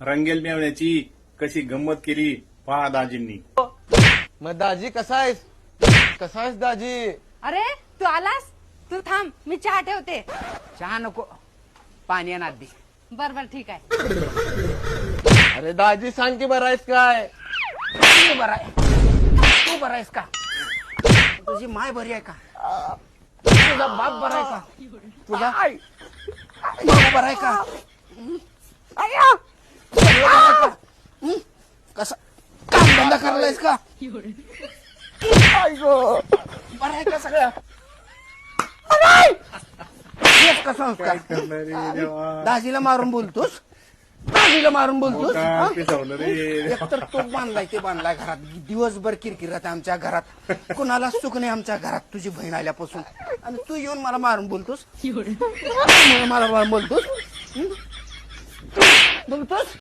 रंगेल मेवण्याची कशी गंमत केली पहा दाजींनी. मग दाजी कसा आहेस? कसा आहेस दाजी? अरे तू आलास? तू थांब, मी चहा ठेवते. चहा नको, पाणी आणा दे. बर बर ठीक आहे. अरे दाजी सांग की बरं आहेस काय? तू बरा आहे? तू बरा आहेस का? तुझी माय बरी आहे का? तुझा बाप बरा आहे का? तुझा बाप बरा आहे का? सगळं बरं आहे का? हं? कसा काम धंदा करायलायस का? बरं आहे का सगळं? हेच का संस्कार? करणार रे देवा. दाजीला मारून बोलतोस? दाजीला मारून बोलतोस? काय हं? पिसावलं रे. एकतर तो बांधलाय ते बांधलाय घरात दिवसभर किरकिरात आमच्या घरात कुणाला सुख नाही आमच्या घरात तुझी बहीण आल्यापासून आणि तू येऊन मला मारून बोलतोस मला मारून बोलतोस हं? बोलतोस